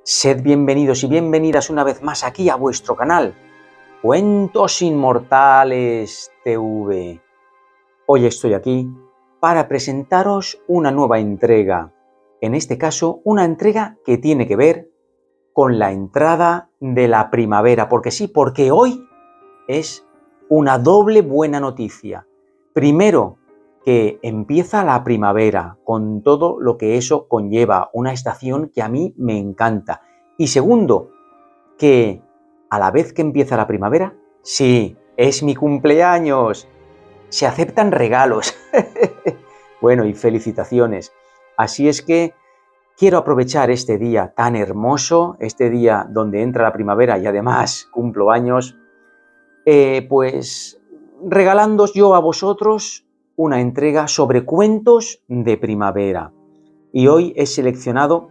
Sed bienvenidos y bienvenidas una vez más aquí a vuestro canal, Cuentos Inmortales TV. Hoy estoy aquí para presentaros una nueva entrega, en este caso una entrega que tiene que ver con la entrada de la primavera, porque sí, porque hoy es una doble buena noticia. Primero, que empieza la primavera con todo lo que eso conlleva, una estación que a mí me encanta. Y segundo, que a la vez que empieza la primavera, sí, es mi cumpleaños, se aceptan regalos. Bueno, y felicitaciones. Así es que quiero aprovechar este día tan hermoso, este día donde entra la primavera y además cumplo años, pues regalándoos yo a vosotros una entrega sobre cuentos de primavera. Y hoy he seleccionado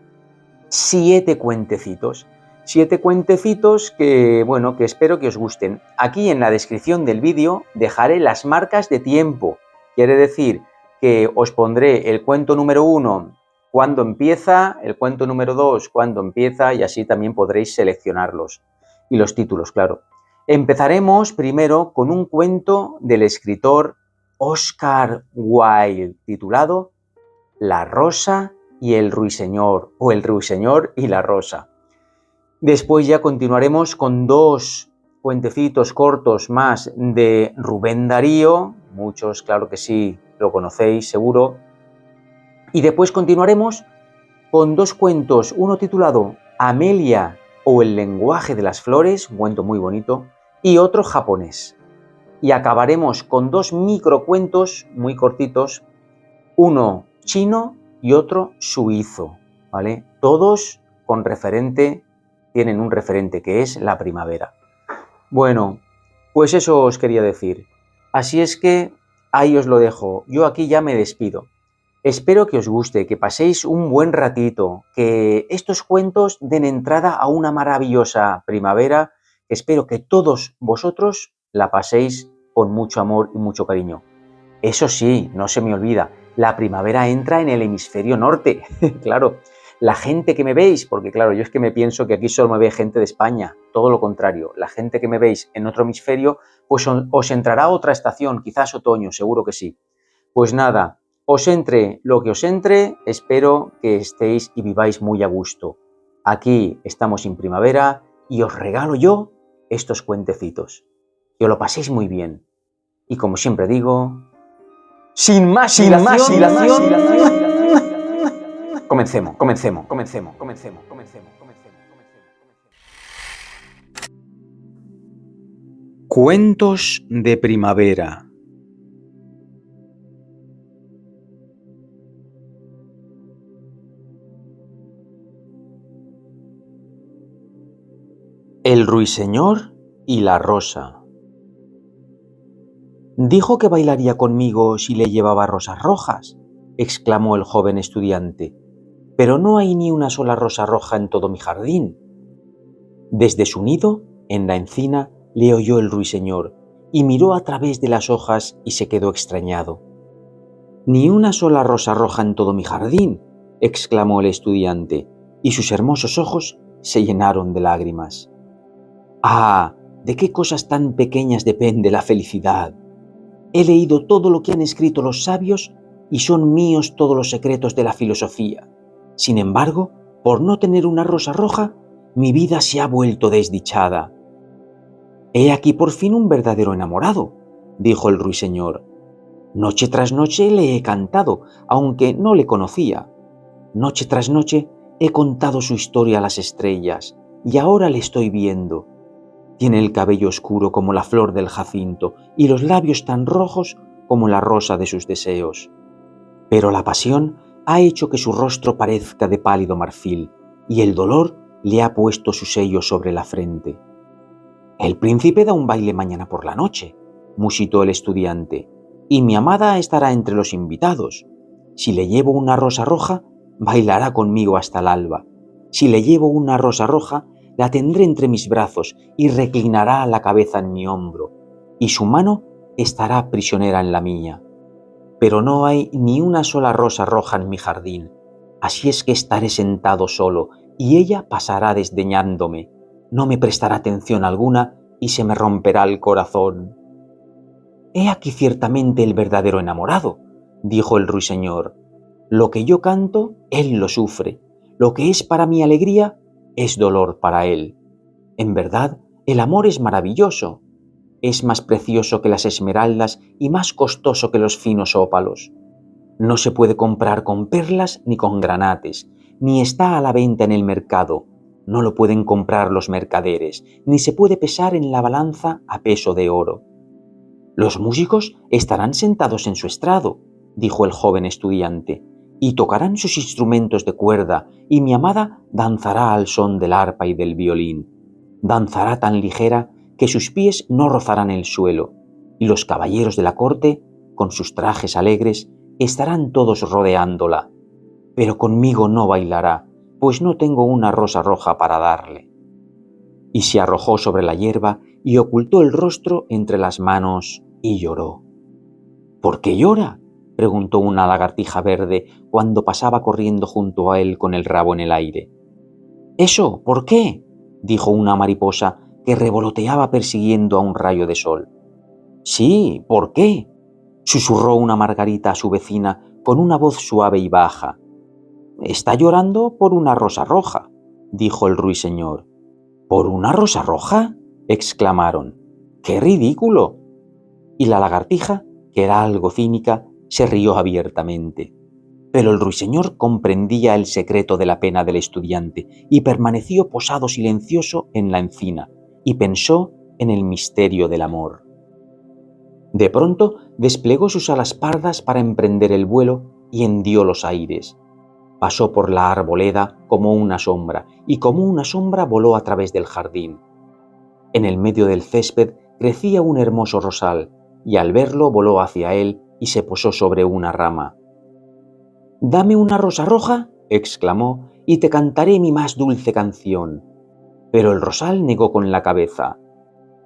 7 cuentecitos. 7 cuentecitos que, bueno, que espero que os gusten. Aquí en la descripción del vídeo dejaré las marcas de tiempo. Quiere decir que os pondré el cuento número 1 cuando empieza, el cuento número 2 cuando empieza, y así también podréis seleccionarlos. Y los títulos, claro. Empezaremos primero con un cuento del escritor Oscar Wilde, titulado La rosa y el ruiseñor, o el ruiseñor y la rosa. Después ya continuaremos con 2 cuentecitos cortos más de Rubén Darío, muchos claro que sí lo conocéis seguro, y después continuaremos con 2 cuentos, uno titulado Amelia o el lenguaje de las flores, un cuento muy bonito, y otro japonés. Y acabaremos con 2 microcuentos muy cortitos, uno chino y otro suizo, ¿vale? Todos tienen un referente que es la primavera. Bueno, pues eso os quería decir. Así es que ahí os lo dejo. Yo aquí ya me despido. Espero que os guste, que paséis un buen ratito, que estos cuentos den entrada a una maravillosa primavera. Espero que todos vosotros la paséis con mucho amor y mucho cariño. Eso sí, no se me olvida, la primavera entra en el hemisferio norte. Claro, la gente que me veis, porque claro, yo es que me pienso que aquí solo me ve gente de España, todo lo contrario, la gente que me veis en otro hemisferio, pues os entrará otra estación, quizás otoño, seguro que sí. Pues nada, os entre lo que os entre, espero que estéis y viváis muy a gusto. Aquí estamos en primavera y os regalo yo estos cuentecitos. Que os lo paséis muy bien. Y como siempre digo, sin más dilación, comencemos. Cuentos de primavera. El ruiseñor y la rosa. Dijo que bailaría conmigo si le llevaba rosas rojas, exclamó el joven estudiante. Pero no hay ni una sola rosa roja en todo mi jardín. Desde su nido, en la encina, le oyó el ruiseñor y miró a través de las hojas y se quedó extrañado. Ni una sola rosa roja en todo mi jardín, exclamó el estudiante, y sus hermosos ojos se llenaron de lágrimas. ¡Ah! ¿De qué cosas tan pequeñas depende la felicidad? He leído todo lo que han escrito los sabios y son míos todos los secretos de la filosofía. Sin embargo, por no tener una rosa roja, mi vida se ha vuelto desdichada. He aquí por fin un verdadero enamorado, dijo el ruiseñor. Noche tras noche le he cantado, aunque no le conocía. Noche tras noche he contado su historia a las estrellas, y ahora le estoy viendo. Tiene el cabello oscuro como la flor del jacinto y los labios tan rojos como la rosa de sus deseos. Pero la pasión ha hecho que su rostro parezca de pálido marfil y el dolor le ha puesto su sello sobre la frente. El príncipe da un baile mañana por la noche, musitó el estudiante, y mi amada estará entre los invitados. Si le llevo una rosa roja, bailará conmigo hasta el alba. Si le llevo una rosa roja, la tendré entre mis brazos y reclinará la cabeza en mi hombro, y su mano estará prisionera en la mía. Pero no hay ni una sola rosa roja en mi jardín, así es que estaré sentado solo, y ella pasará desdeñándome, no me prestará atención alguna y se me romperá el corazón. He aquí ciertamente el verdadero enamorado, dijo el ruiseñor. Lo que yo canto, él lo sufre. Lo que es para mi alegría, es dolor para él. En verdad, el amor es maravilloso. Es más precioso que las esmeraldas y más costoso que los finos ópalos. No se puede comprar con perlas ni con granates, ni está a la venta en el mercado. No lo pueden comprar los mercaderes, ni se puede pesar en la balanza a peso de oro. Los músicos estarán sentados en su estrado, dijo el joven estudiante, y tocarán sus instrumentos de cuerda, y mi amada danzará al son del arpa y del violín. Danzará tan ligera que sus pies no rozarán el suelo, y los caballeros de la corte, con sus trajes alegres, estarán todos rodeándola. Pero conmigo no bailará, pues no tengo una rosa roja para darle. Y se arrojó sobre la hierba y ocultó el rostro entre las manos y lloró. ¿Por qué llora?, preguntó una lagartija verde cuando pasaba corriendo junto a él con el rabo en el aire. —¿Eso? ¿Por qué? —dijo una mariposa que revoloteaba persiguiendo a un rayo de sol. —Sí, ¿por qué? —susurró una margarita a su vecina con una voz suave y baja. —Está llorando por una rosa roja —dijo el ruiseñor. —¿Por una rosa roja? —exclamaron. —¡Qué ridículo! Y la lagartija, que era algo cínica, se rió abiertamente. Pero el ruiseñor comprendía el secreto de la pena del estudiante y permaneció posado silencioso en la encina y pensó en el misterio del amor. De pronto desplegó sus alas pardas para emprender el vuelo y hendió los aires. Pasó por la arboleda como una sombra y como una sombra voló a través del jardín. En el medio del césped crecía un hermoso rosal y al verlo voló hacia él y se posó sobre una rama. —¿Dame una rosa roja? —exclamó— y te cantaré mi más dulce canción. Pero el rosal negó con la cabeza.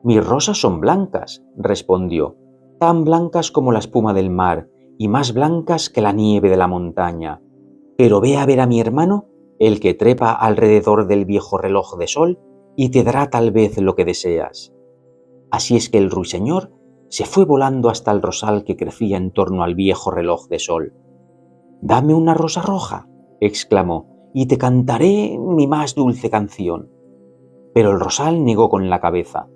—Mis rosas son blancas —respondió—, tan blancas como la espuma del mar y más blancas que la nieve de la montaña. Pero ve a ver a mi hermano, el que trepa alrededor del viejo reloj de sol, y te dará tal vez lo que deseas. Así es que el ruiseñor se fue volando hasta el rosal que crecía en torno al viejo reloj de sol. —Dame una rosa roja —exclamó— y te cantaré mi más dulce canción. Pero el rosal negó con la cabeza.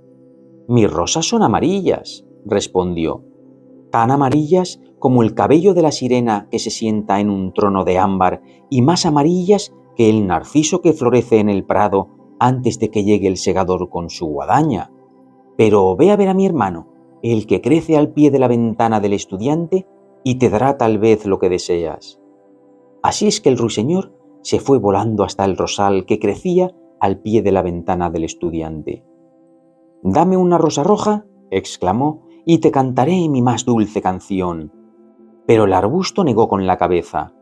—Mis rosas son amarillas —respondió—, tan amarillas como el cabello de la sirena que se sienta en un trono de ámbar y más amarillas que el narciso que florece en el prado antes de que llegue el segador con su guadaña. Pero ve a ver a mi hermano, el que crece al pie de la ventana del estudiante, y te dará tal vez lo que deseas. Así es que el ruiseñor se fue volando hasta el rosal que crecía al pie de la ventana del estudiante. —¿Dame una rosa roja? —exclamó— y te cantaré mi más dulce canción. Pero el arbusto negó con la cabeza.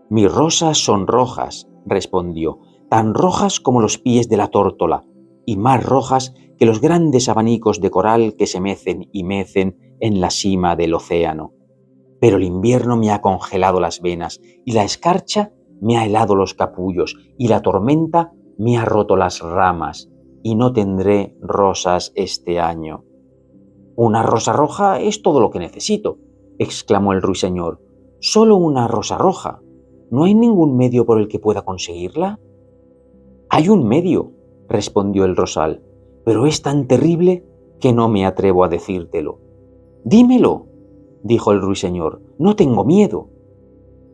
—Mis rosas son rojas —respondió—, tan rojas como los pies de la tórtola, y más rojas que los grandes abanicos de coral que se mecen y mecen en la cima del océano. Pero el invierno me ha congelado las venas, y la escarcha me ha helado los capullos, y la tormenta me ha roto las ramas, y no tendré rosas este año. —Una rosa roja es todo lo que necesito —exclamó el ruiseñor—. Solo una rosa roja. ¿No hay ningún medio por el que pueda conseguirla? —Hay un medio —respondió el rosal—, pero es tan terrible que no me atrevo a decírtelo. —Dímelo —dijo el ruiseñor—, no tengo miedo.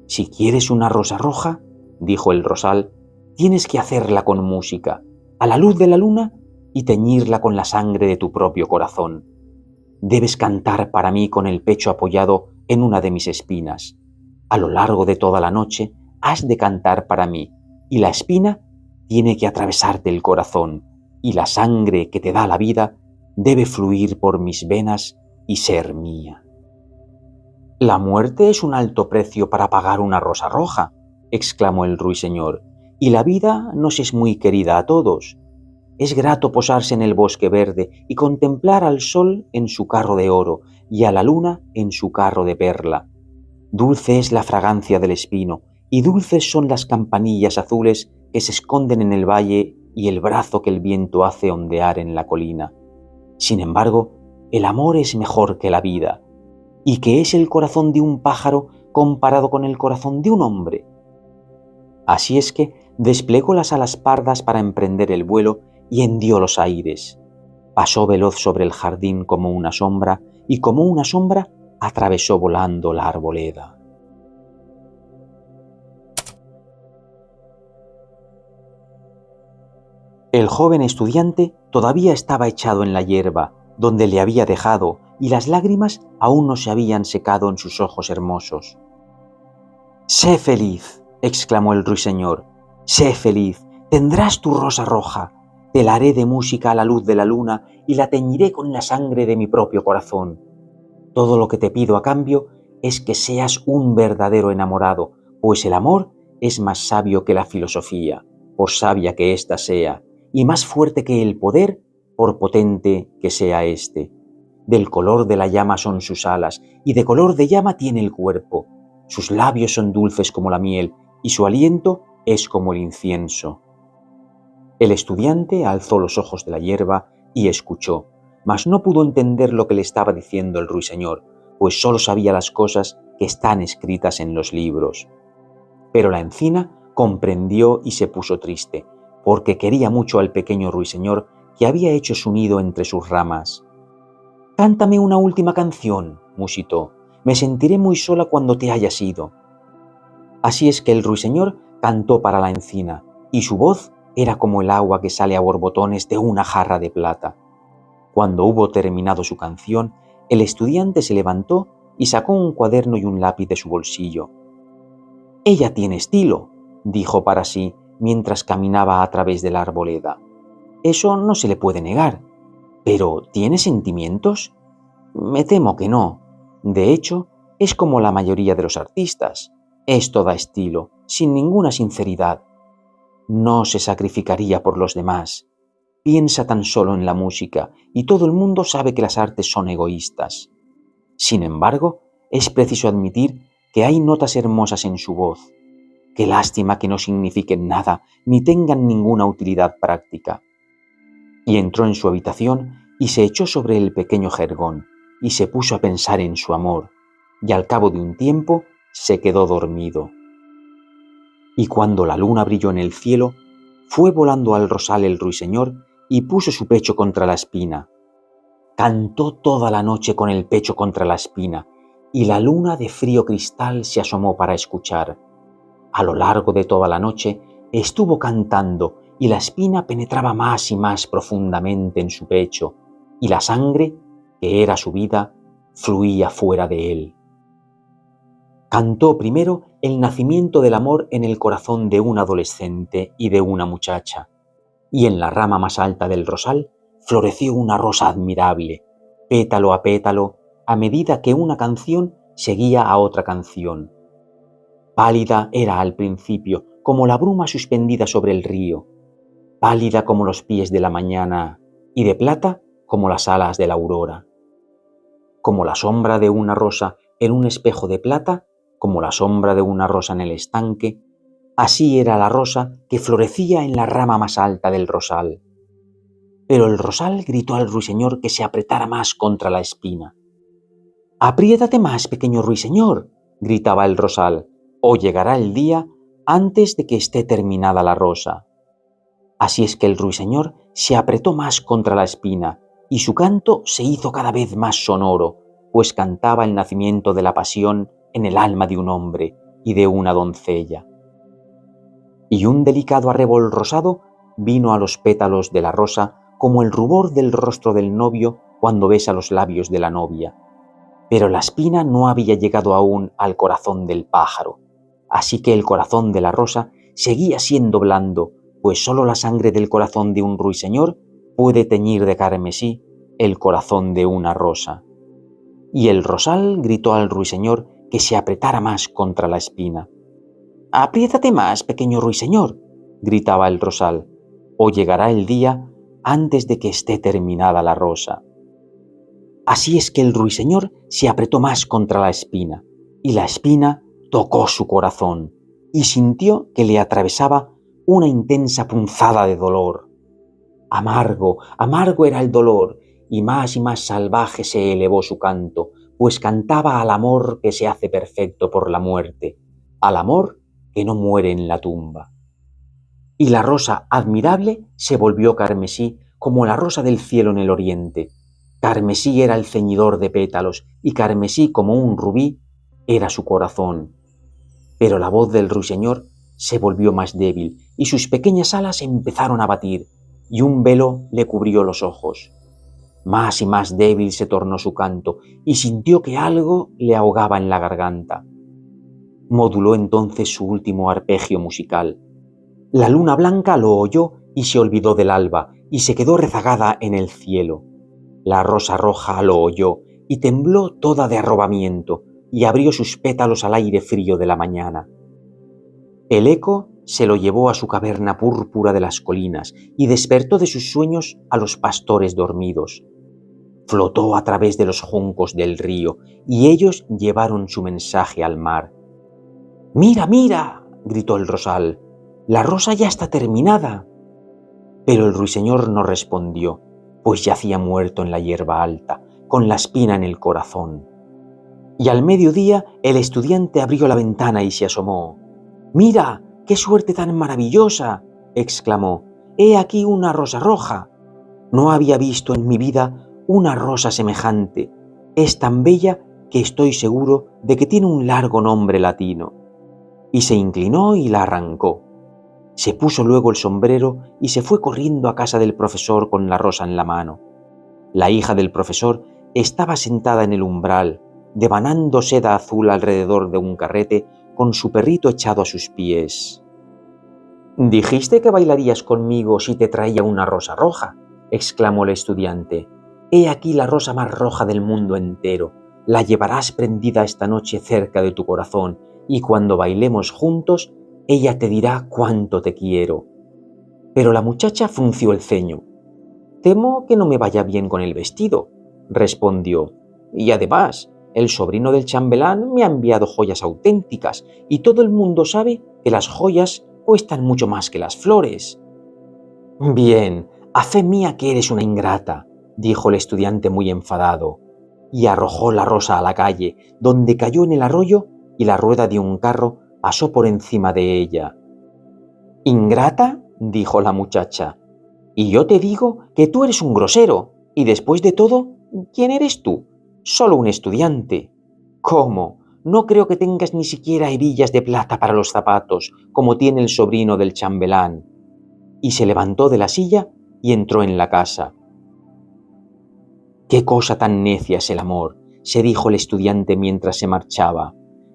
—Si quieres una rosa roja —dijo el rosal—, tienes que hacerla con música, a la luz de la luna, y teñirla con la sangre de tu propio corazón. Debes cantar para mí con el pecho apoyado en una de mis espinas. A lo largo de toda la noche has de cantar para mí, y la espina tiene que atravesarte el corazón, y la sangre que te da la vida debe fluir por mis venas y ser mía. —La muerte es un alto precio para pagar una rosa roja —exclamó el ruiseñor—, y la vida nos es muy querida a todos. Es grato posarse en el bosque verde y contemplar al sol en su carro de oro y a la luna en su carro de perla. Dulce es la fragancia del espino y dulces son las campanillas azules que se esconden en el valle y el brazo que el viento hace ondear en la colina. Sin embargo, el amor es mejor que la vida, y que es el corazón de un pájaro comparado con el corazón de un hombre. Así es que desplegó las alas pardas para emprender el vuelo y hendió los aires. Pasó veloz sobre el jardín como una sombra, y como una sombra atravesó volando la arboleda. El joven estudiante todavía estaba echado en la hierba, donde le había dejado, y las lágrimas aún no se habían secado en sus ojos hermosos. «Sé feliz», exclamó el ruiseñor, «sé feliz, tendrás tu rosa roja, te la haré de música a la luz de la luna y la teñiré con la sangre de mi propio corazón. Todo lo que te pido a cambio es que seas un verdadero enamorado, pues el amor es más sabio que la filosofía, por sabia que ésta sea, y más fuerte que el poder, por potente que sea éste. Del color de la llama son sus alas, y de color de llama tiene el cuerpo. Sus labios son dulces como la miel, y su aliento es como el incienso». El estudiante alzó los ojos de la hierba y escuchó, mas no pudo entender lo que le estaba diciendo el ruiseñor, pues solo sabía las cosas que están escritas en los libros. Pero la encina comprendió y se puso triste, porque quería mucho al pequeño ruiseñor que había hecho su nido entre sus ramas. «Cántame una última canción», musitó, «me sentiré muy sola cuando te hayas ido». Así es que el ruiseñor cantó para la encina, y su voz era como el agua que sale a borbotones de una jarra de plata. Cuando hubo terminado su canción, el estudiante se levantó y sacó un cuaderno y un lápiz de su bolsillo. «Ella tiene estilo», dijo para sí mientras caminaba a través de la arboleda. «Eso no se le puede negar. ¿Pero tiene sentimientos? Me temo que no. De hecho, es como la mayoría de los artistas. Es toda estilo, sin ninguna sinceridad. No se sacrificaría por los demás. Piensa tan solo en la música, y todo el mundo sabe que las artes son egoístas. Sin embargo, es preciso admitir que hay notas hermosas en su voz. Qué lástima que no signifiquen nada ni tengan ninguna utilidad práctica». Y entró en su habitación y se echó sobre el pequeño jergón y se puso a pensar en su amor, y al cabo de un tiempo se quedó dormido. Y cuando la luna brilló en el cielo, fue volando al rosal el ruiseñor y puso su pecho contra la espina. Cantó toda la noche con el pecho contra la espina, y la luna de frío cristal se asomó para escuchar. A lo largo de toda la noche estuvo cantando, y la espina penetraba más y más profundamente en su pecho, y la sangre, que era su vida, fluía fuera de él. Cantó primero el nacimiento del amor en el corazón de un adolescente y de una muchacha, y en la rama más alta del rosal floreció una rosa admirable, pétalo a pétalo, a medida que una canción seguía a otra canción. Pálida era al principio, como la bruma suspendida sobre el río, pálida como los pies de la mañana, y de plata como las alas de la aurora. Como la sombra de una rosa en un espejo de plata, como la sombra de una rosa en el estanque, así era la rosa que florecía en la rama más alta del rosal. Pero el rosal gritó al ruiseñor que se apretara más contra la espina. «Apriétate más, pequeño ruiseñor», gritaba el rosal, «o llegará el día antes de que esté terminada la rosa». Así es que el ruiseñor se apretó más contra la espina, y su canto se hizo cada vez más sonoro, pues cantaba el nacimiento de la pasión en el alma de un hombre y de una doncella. Y un delicado arrebol rosado vino a los pétalos de la rosa como el rubor del rostro del novio cuando besa los labios de la novia. Pero la espina no había llegado aún al corazón del pájaro, así que el corazón de la rosa seguía siendo blando, pues solo la sangre del corazón de un ruiseñor puede teñir de carmesí el corazón de una rosa. Y el rosal gritó al ruiseñor que se apretara más contra la espina. «Apriétate más, pequeño ruiseñor», gritaba el rosal, «o llegará el día antes de que esté terminada la rosa». Así es que el ruiseñor se apretó más contra la espina, y la espina tocó su corazón, y sintió que le atravesaba una intensa punzada de dolor. Amargo, amargo era el dolor, y más salvaje se elevó su canto, pues cantaba al amor que se hace perfecto por la muerte, al amor que no muere en la tumba. Y la rosa admirable se volvió carmesí como la rosa del cielo en el oriente. Carmesí era el ceñidor de pétalos, y carmesí como un rubí era su corazón. Pero la voz del ruiseñor se volvió más débil, y sus pequeñas alas empezaron a batir, y un velo le cubrió los ojos. Más y más débil se tornó su canto, y sintió que algo le ahogaba en la garganta. Moduló entonces su último arpegio musical. La luna blanca lo oyó y se olvidó del alba, y se quedó rezagada en el cielo. La rosa roja lo oyó y tembló toda de arrobamiento, y abrió sus pétalos al aire frío de la mañana. El eco se lo llevó a su caverna púrpura de las colinas y despertó de sus sueños a los pastores dormidos. Flotó a través de los juncos del río, y ellos llevaron su mensaje al mar. «¡Mira, mira!», gritó el rosal, «la rosa ya está terminada». Pero el ruiseñor no respondió, pues yacía muerto en la hierba alta, con la espina en el corazón. Y al mediodía el estudiante abrió la ventana y se asomó. «¡Mira, qué suerte tan maravillosa!», exclamó. «He aquí una rosa roja. No había visto en mi vida una rosa semejante. Es tan bella que estoy seguro de que tiene un largo nombre latino». Y se inclinó y la arrancó. Se puso luego el sombrero y se fue corriendo a casa del profesor con la rosa en la mano. La hija del profesor estaba sentada en el umbral, devanando seda azul alrededor de un carrete con su perrito echado a sus pies. «¿Dijiste que bailarías conmigo si te traía una rosa roja?», exclamó el estudiante. «He aquí la rosa más roja del mundo entero. La llevarás prendida esta noche cerca de tu corazón, y cuando bailemos juntos, ella te dirá cuánto te quiero». Pero la muchacha frunció el ceño. «Temo que no me vaya bien con el vestido», respondió. «Y además, el sobrino del chambelán me ha enviado joyas auténticas, y todo el mundo sabe que las joyas cuestan mucho más que las flores». «Bien, a fe mía que eres una ingrata», dijo el estudiante muy enfadado, y arrojó la rosa a la calle, donde cayó en el arroyo y la rueda de un carro pasó por encima de ella. «¿Ingrata?», dijo la muchacha. «Y yo te digo que tú eres un grosero, y después de todo, ¿quién eres tú? Solo un estudiante». «¿Cómo? No creo que tengas ni siquiera hebillas de plata para los zapatos, como tiene el sobrino del chambelán». Y se levantó de la silla y entró en la casa. «Qué cosa tan necia es el amor», se dijo el estudiante mientras se marchaba.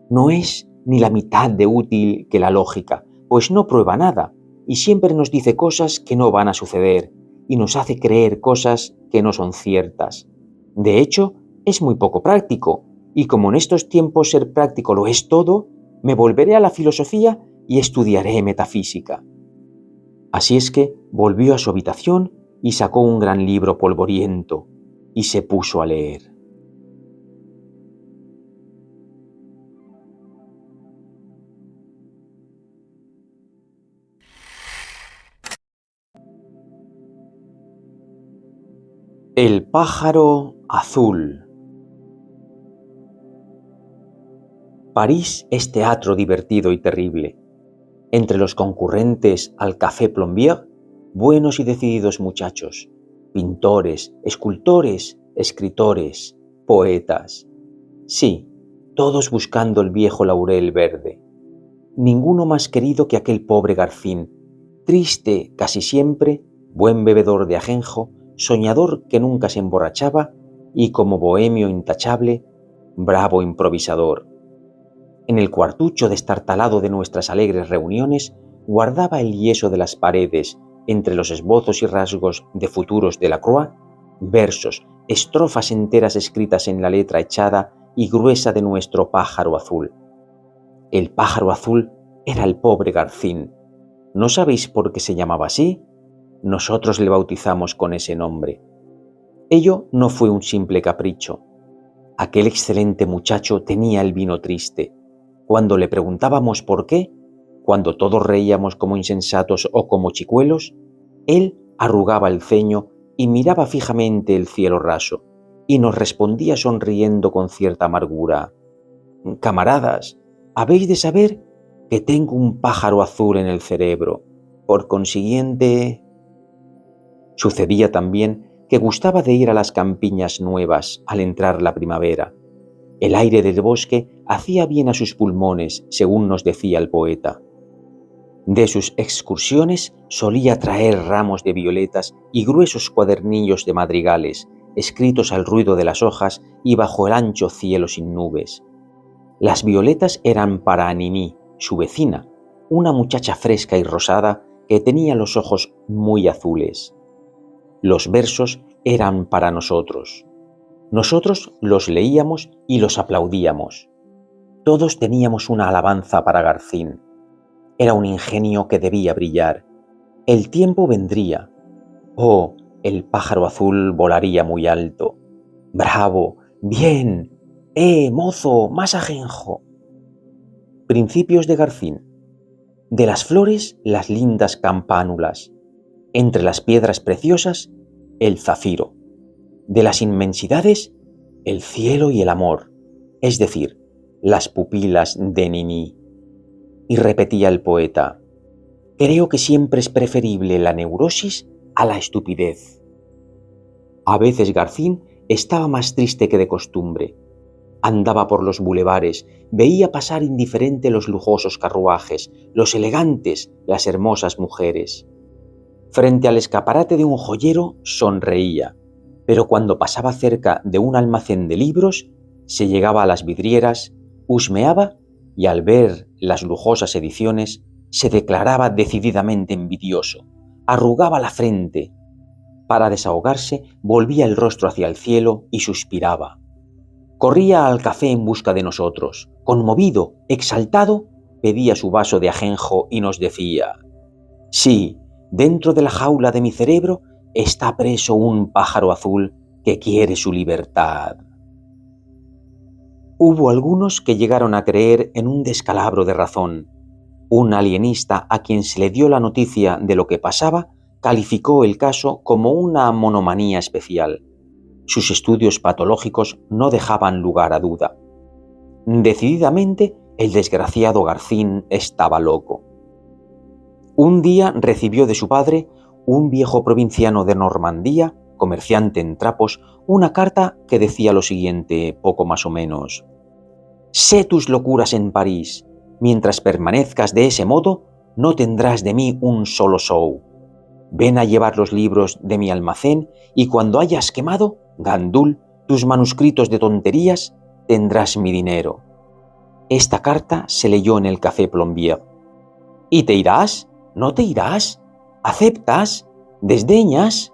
«No es ni la mitad de útil que la lógica, pues no prueba nada, y siempre nos dice cosas que no van a suceder, y nos hace creer cosas que no son ciertas. De hecho, es muy poco práctico, y como en estos tiempos ser práctico lo es todo, me volveré a la filosofía y estudiaré metafísica». Así es que volvió a su habitación y sacó un gran libro polvoriento y se puso a leer. El pájaro azul. París es teatro divertido y terrible. Entre los concurrentes al Café Plombier, buenos y decididos muchachos, pintores, escultores, escritores, poetas. Sí, todos buscando el viejo laurel verde. Ninguno más querido que aquel pobre Garcín, triste casi siempre, buen bebedor de ajenjo, soñador que nunca se emborrachaba y como bohemio intachable, bravo improvisador. En el cuartucho destartalado de nuestras alegres reuniones guardaba el yeso de las paredes, entre los esbozos y rasgos de futuros de Lacroix, versos, estrofas enteras escritas en la letra echada y gruesa de nuestro pájaro azul. El pájaro azul era el pobre Garcín. ¿No sabéis por qué se llamaba así? Nosotros le bautizamos con ese nombre. Ello no fue un simple capricho. Aquel excelente muchacho tenía el vino triste. Cuando le preguntábamos por qué, Cuando todos reíamos como insensatos o como chicuelos, él arrugaba el ceño y miraba fijamente el cielo raso, y nos respondía sonriendo con cierta amargura: «Camaradas, habéis de saber que tengo un pájaro azul en el cerebro. Por consiguiente...». Sucedía también que gustaba de ir a las campiñas nuevas al entrar la primavera. El aire del bosque hacía bien a sus pulmones, según nos decía el poeta. De sus excursiones solía traer ramos de violetas y gruesos cuadernillos de madrigales, escritos al ruido de las hojas y bajo el ancho cielo sin nubes. Las violetas eran para Niní, su vecina, una muchacha fresca y rosada que tenía los ojos muy azules. Los versos eran para nosotros. Nosotros los leíamos y los aplaudíamos. Todos teníamos una alabanza para Garcín. Era un ingenio que debía brillar. El tiempo vendría. Oh, el pájaro azul volaría muy alto. ¡Bravo! ¡Bien! Mozo! ¡Más ajenjo! Principios de Garcín. De las flores, las lindas campánulas. Entre las piedras preciosas, el zafiro. De las inmensidades, el cielo y el amor, es decir, las pupilas de Niní. Y repetía el poeta: creo que siempre es preferible la neurosis a la estupidez. A veces Garcín estaba más triste que de costumbre. Andaba por los bulevares, veía pasar indiferente los lujosos carruajes, los elegantes, las hermosas mujeres. Frente al escaparate de un joyero sonreía, pero cuando pasaba cerca de un almacén de libros, se llegaba a las vidrieras, husmeaba y al ver las lujosas ediciones se declaraba decididamente envidioso, arrugaba la frente. Para desahogarse volvía el rostro hacia el cielo y suspiraba. Corría al café en busca de nosotros. Conmovido, exaltado, pedía su vaso de ajenjo y nos decía: sí, dentro de la jaula de mi cerebro está preso un pájaro azul que quiere su libertad. Hubo algunos que llegaron a creer en un descalabro de razón. Un alienista a quien se le dio la noticia de lo que pasaba calificó el caso como una monomanía especial. Sus estudios patológicos no dejaban lugar a duda. Decididamente, el desgraciado Garcín estaba loco. Un día recibió de su padre, un viejo provinciano de Normandía, comerciante en trapos, una carta que decía lo siguiente, poco más o menos: «Sé tus locuras en París. Mientras permanezcas de ese modo, no tendrás de mí un solo sou. Ven a llevar los libros de mi almacén y cuando hayas quemado, gandul, tus manuscritos de tonterías, tendrás mi dinero». Esta carta se leyó en el Café Plombier. «¿Y te irás? ¿No te irás? ¿Aceptas? ¿Desdeñas?»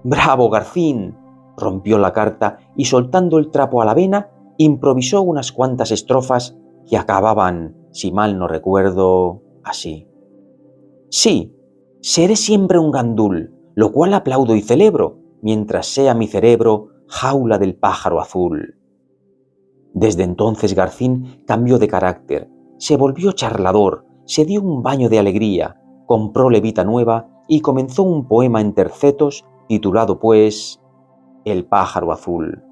«Bravo, Garcín», rompió la carta y soltando el trapo a la vena, improvisó unas cuantas estrofas que acababan, si mal no recuerdo, así: «Sí, seré siempre un gandul, lo cual aplaudo y celebro, mientras sea mi cerebro jaula del pájaro azul». Desde entonces Garcín cambió de carácter, se volvió charlador, se dio un baño de alegría, compró levita nueva y comenzó un poema en tercetos titulado pues El pájaro azul.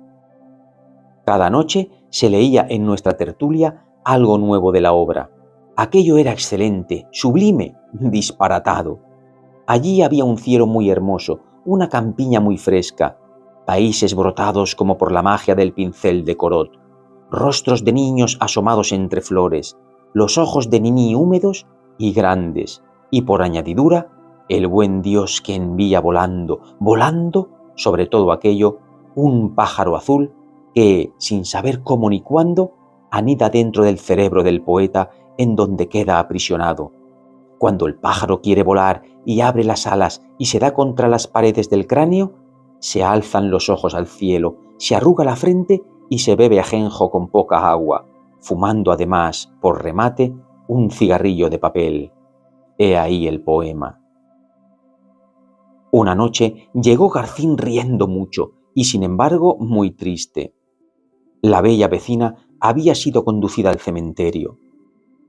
Cada noche se leía en nuestra tertulia algo nuevo de la obra. Aquello era excelente, sublime, disparatado. Allí había un cielo muy hermoso, una campiña muy fresca, países brotados como por la magia del pincel de Corot, rostros de niños asomados entre flores, los ojos de Niní húmedos y grandes, y por añadidura, el buen Dios que envía volando, volando, sobre todo aquello, un pájaro azul que, sin saber cómo ni cuándo, anida dentro del cerebro del poeta en donde queda aprisionado. Cuando el pájaro quiere volar y abre las alas y se da contra las paredes del cráneo, se alzan los ojos al cielo, se arruga la frente y se bebe ajenjo con poca agua, fumando además, por remate, un cigarrillo de papel. He ahí el poema. Una noche llegó Garcín riendo mucho y sin embargo muy triste. La bella vecina había sido conducida al cementerio.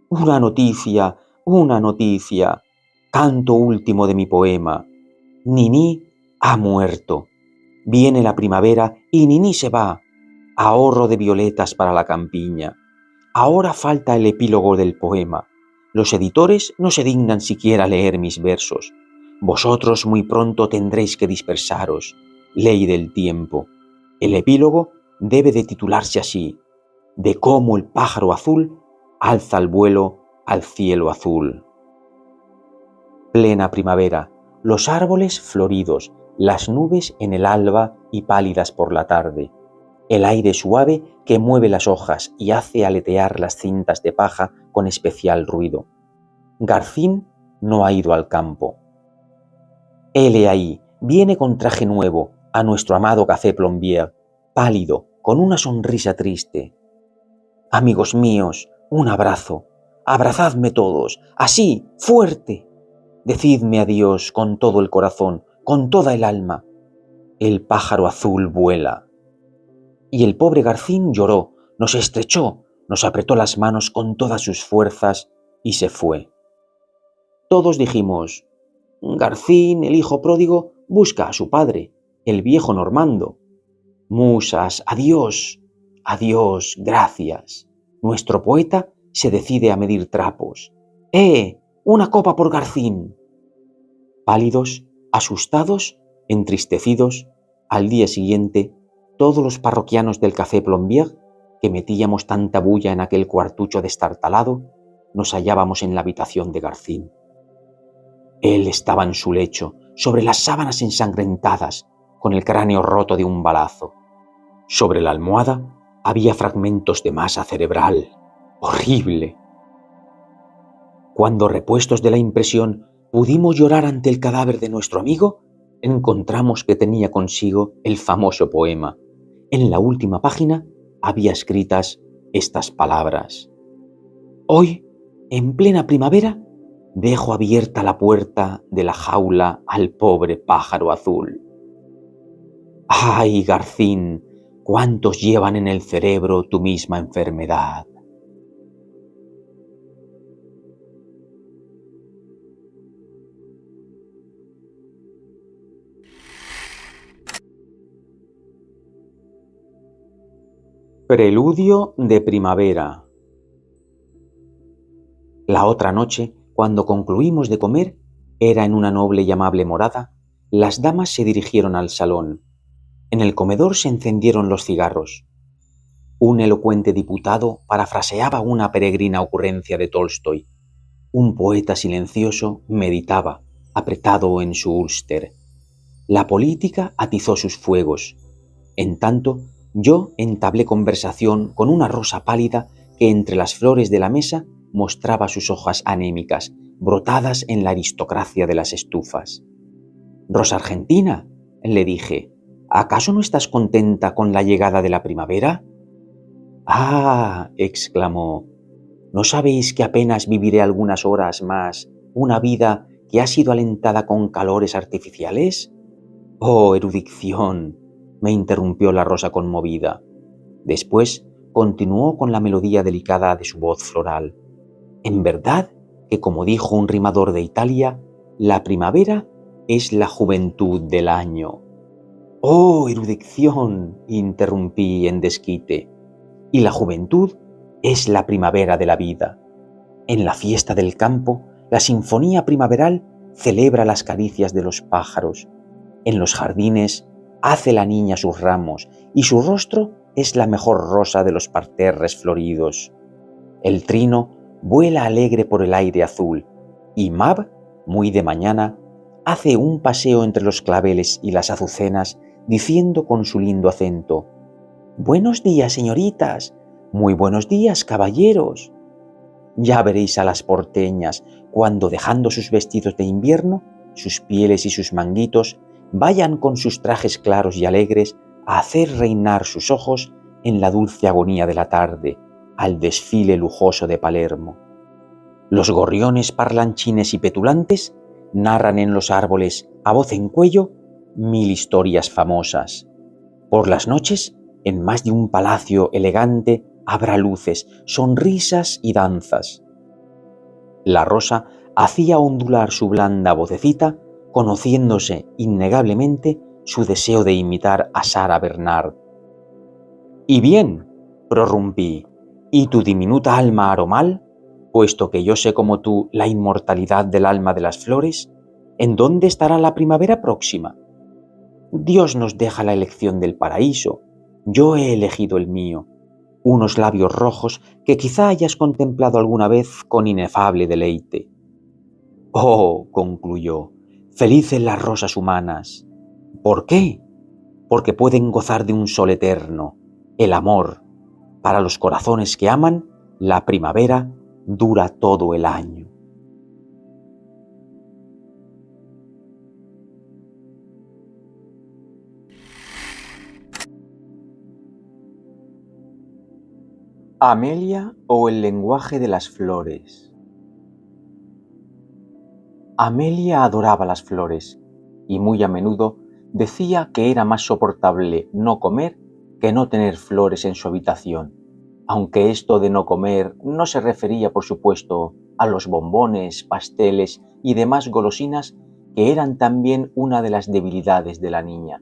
«Una noticia, una noticia. Canto último de mi poema. Niní ha muerto. Viene la primavera y Niní se va. Ahorro de violetas para la campiña. Ahora falta el epílogo del poema. Los editores no se dignan siquiera leer mis versos. Vosotros muy pronto tendréis que dispersaros. Ley del tiempo. El epílogo debe de titularse así: de cómo el pájaro azul alza el vuelo al cielo azul. Plena primavera, los árboles floridos, las nubes en el alba y pálidas por la tarde, el aire suave que mueve las hojas y hace aletear las cintas de paja con especial ruido. Garcín no ha ido al campo. Hele ahí, viene con traje nuevo a nuestro amado Café Plombier, pálido, con una sonrisa triste. Amigos míos, un abrazo. Abrazadme todos, así, fuerte. Decidme adiós con todo el corazón, con toda el alma. El pájaro azul vuela. Y el pobre Garcín lloró, nos estrechó, nos apretó las manos con todas sus fuerzas y se fue. Todos dijimos: Garcín, el hijo pródigo, busca a su padre, el viejo Normando. Musas, adiós, adiós, gracias. Nuestro poeta se decide a medir trapos. ¡Una copa por Garcín! Pálidos, asustados, entristecidos, al día siguiente, todos los parroquianos del Café Plombier, que metíamos tanta bulla en aquel cuartucho destartalado, nos hallábamos en la habitación de Garcín. Él estaba en su lecho, sobre las sábanas ensangrentadas, con el cráneo roto de un balazo. Sobre la almohada había fragmentos de masa cerebral. ¡Horrible! Cuando, repuestos de la impresión, pudimos llorar ante el cadáver de nuestro amigo, encontramos que tenía consigo el famoso poema. En la última página había escritas estas palabras: hoy, en plena primavera, dejo abierta la puerta de la jaula al pobre pájaro azul. ¡Ay, Garcín! ¿Cuántos llevan en el cerebro tu misma enfermedad? Preludio de primavera. La otra noche, cuando concluimos de comer, era en una noble y amable morada, las damas se dirigieron al salón. En el comedor se encendieron los cigarros. Un elocuente diputado parafraseaba una peregrina ocurrencia de Tolstoy. Un poeta silencioso meditaba, apretado en su úlster. La política atizó sus fuegos. En tanto, yo entablé conversación con una rosa pálida que entre las flores de la mesa mostraba sus hojas anémicas, brotadas en la aristocracia de las estufas. «Rosa Argentina», le dije, «¿acaso no estás contenta con la llegada de la primavera?» «Ah», exclamó, «¿no sabéis que apenas viviré algunas horas más una vida que ha sido alentada con calores artificiales?» «Oh, erudición», me interrumpió la rosa conmovida. Después continuó con la melodía delicada de su voz floral. «En verdad que, como dijo un rimador de Italia, la primavera es la juventud del año». «Oh, erudición», interrumpí en desquite, «y la juventud es la primavera de la vida. En la fiesta del campo, la sinfonía primaveral celebra las caricias de los pájaros. En los jardines hace la niña sus ramos y su rostro es la mejor rosa de los parterres floridos. El trino vuela alegre por el aire azul y Mab, muy de mañana, hace un paseo entre los claveles y las azucenas diciendo con su lindo acento: «Buenos días, señoritas, muy buenos días, caballeros». Ya veréis a las porteñas cuando, dejando sus vestidos de invierno, sus pieles y sus manguitos, vayan con sus trajes claros y alegres a hacer reinar sus ojos en la dulce agonía de la tarde, al desfile lujoso de Palermo. Los gorriones parlanchines y petulantes narran en los árboles, a voz en cuello, 1000 historias famosas. Por las noches, en más de un palacio elegante, habrá luces, sonrisas y danzas. La rosa hacía ondular su blanda vocecita, conociéndose innegablemente su deseo de imitar a Sarah Bernard. «Y bien», prorrumpí, «¿y tu diminuta alma aromal? Puesto que yo sé como tú la inmortalidad del alma de las flores, ¿en dónde estará la primavera próxima? Dios nos deja la elección del paraíso. Yo he elegido el mío, unos labios rojos que quizá hayas contemplado alguna vez con inefable deleite». «Oh», concluyó, «felices las rosas humanas». «¿Por qué? Porque pueden gozar de un sol eterno, el amor. Para los corazones que aman, la primavera dura todo el año». Amelia o el lenguaje de las flores. Amelia adoraba las flores y muy a menudo decía que era más soportable no comer que no tener flores en su habitación, aunque esto de no comer no se refería, por supuesto, a los bombones, pasteles y demás golosinas que eran también una de las debilidades de la niña.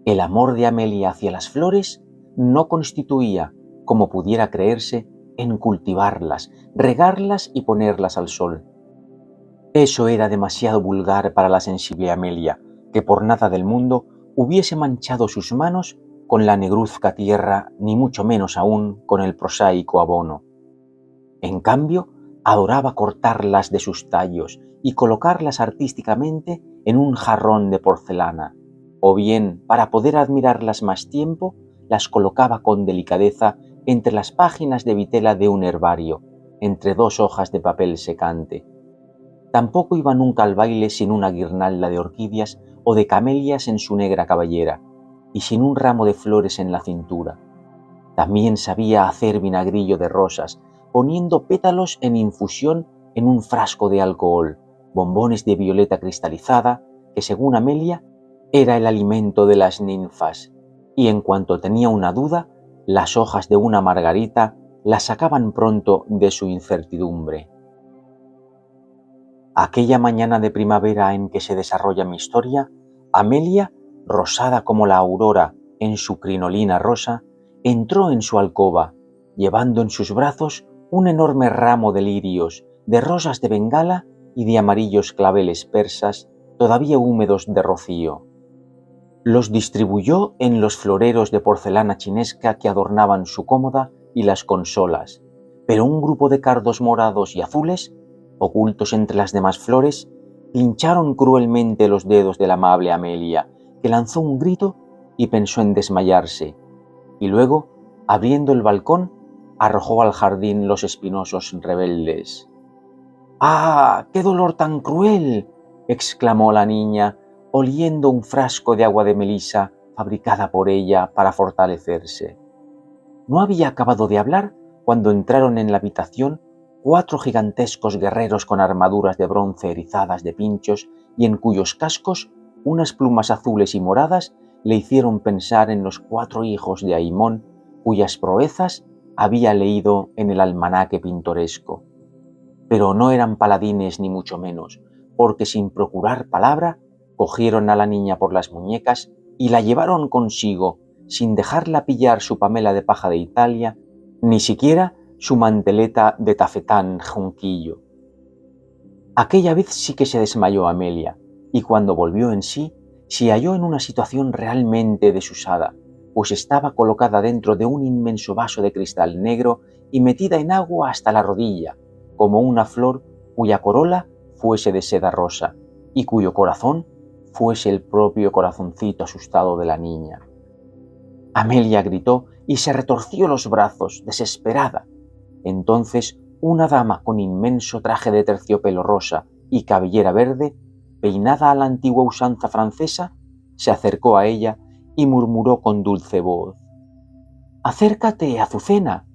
El amor de Amelia hacia las flores no constituía, como pudiera creerse, en cultivarlas, regarlas y ponerlas al sol. Eso era demasiado vulgar para la sensible Amelia, que por nada del mundo hubiese manchado sus manos con la negruzca tierra, ni mucho menos aún con el prosaico abono. En cambio, adoraba cortarlas de sus tallos y colocarlas artísticamente en un jarrón de porcelana, o bien, para poder admirarlas más tiempo, las colocaba con delicadeza entre las páginas de vitela de un herbario, entre dos hojas de papel secante. Tampoco iba nunca al baile sin una guirnalda de orquídeas o de camelias en su negra cabellera, y sin un ramo de flores en la cintura. También sabía hacer vinagrillo de rosas, poniendo pétalos en infusión en un frasco de alcohol, bombones de violeta cristalizada, que según Amelia era el alimento de las ninfas, y en cuanto tenía una duda, las hojas de una margarita la sacaban pronto de su incertidumbre. Aquella mañana de primavera en que se desarrolla mi historia, Amelia, rosada como la aurora en su crinolina rosa, entró en su alcoba, llevando en sus brazos un enorme ramo de lirios, de rosas de Bengala y de amarillos claveles persas todavía húmedos de rocío. Los distribuyó en los floreros de porcelana chinesca que adornaban su cómoda y las consolas, pero un grupo de cardos morados y azules, ocultos entre las demás flores, pincharon cruelmente los dedos de la amable Amelia, que lanzó un grito y pensó en desmayarse, y luego, abriendo el balcón, arrojó al jardín los espinosos rebeldes. «¡Ah, qué dolor tan cruel!», exclamó la niña, oliendo un frasco de agua de melisa fabricada por ella para fortalecerse. No había acabado de hablar cuando entraron en la habitación 4 gigantescos guerreros con armaduras de bronce erizadas de pinchos y en cuyos cascos unas plumas azules y moradas le hicieron pensar en los 4 hijos de Aimón, cuyas proezas había leído en el almanaque pintoresco. Pero no eran paladines ni mucho menos, porque sin procurar palabra, cogieron a la niña por las muñecas y la llevaron consigo, sin dejarla pillar su pamela de paja de Italia, ni siquiera su manteleta de tafetán junquillo. Aquella vez sí que se desmayó Amelia, y cuando volvió en sí, se halló en una situación realmente desusada, pues estaba colocada dentro de un inmenso vaso de cristal negro y metida en agua hasta la rodilla, como una flor cuya corola fuese de seda rosa, y cuyo corazón fuese el propio corazoncito asustado de la niña. Amelia gritó y se retorció los brazos, desesperada. Entonces una dama con inmenso traje de terciopelo rosa y cabellera verde, peinada a la antigua usanza francesa, se acercó a ella y murmuró con dulce voz: «Acércate, Azucena,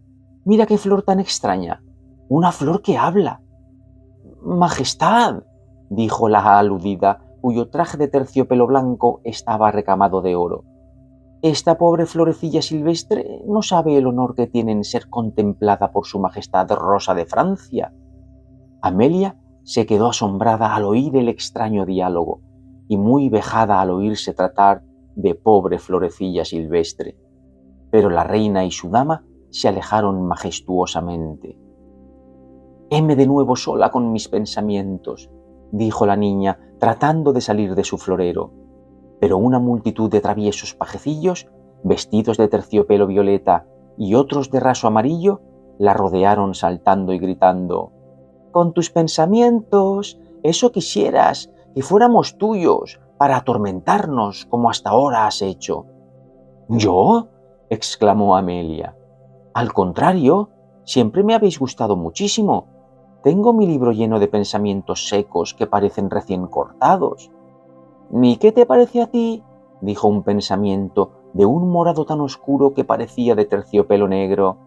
mira qué flor tan extraña, una flor que habla». «Majestad», dijo la aludida, cuyo traje de terciopelo blanco estaba recamado de oro, «esta pobre florecilla silvestre no sabe el honor que tiene en ser contemplada por su Majestad Rosa de Francia». Amelia se quedó asombrada al oír el extraño diálogo y muy vejada al oírse tratar de pobre florecilla silvestre. Pero la reina y su dama se alejaron majestuosamente. «Heme de nuevo sola con mis pensamientos», dijo la niña, tratando de salir de su florero. Pero una multitud de traviesos pajecillos, vestidos de terciopelo violeta y otros de raso amarillo, la rodearon saltando y gritando: «Con tus pensamientos, eso quisieras, que fuéramos tuyos, para atormentarnos como hasta ahora has hecho». «¿Yo?», exclamó Amelia. «Al contrario, siempre me habéis gustado muchísimo. Tengo mi libro lleno de pensamientos secos que parecen recién cortados». «¿Ni qué te parece a ti?», dijo un pensamiento de un morado tan oscuro que parecía de terciopelo negro.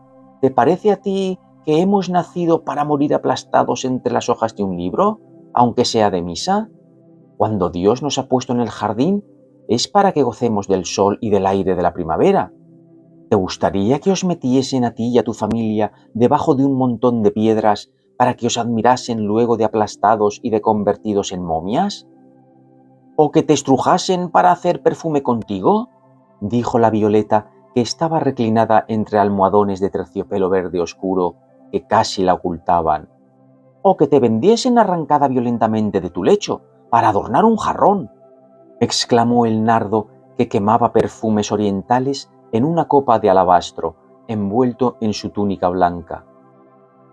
«¿Te parece a ti que hemos nacido para morir aplastados entre las hojas de un libro, aunque sea de misa? Cuando Dios nos ha puesto en el jardín es para que gocemos del sol y del aire de la primavera. ¿Te gustaría que os metiesen a ti y a tu familia debajo de un montón de piedras para que os admirasen luego de aplastados y de convertidos en momias? ¿O que te estrujasen para hacer perfume contigo?», dijo la violeta, que estaba reclinada entre almohadones de terciopelo verde oscuro que casi la ocultaban. «¿O que te vendiesen arrancada violentamente de tu lecho para adornar un jarrón?», exclamó el nardo, que quemaba perfumes orientales en una copa de alabastro, envuelto en su túnica blanca.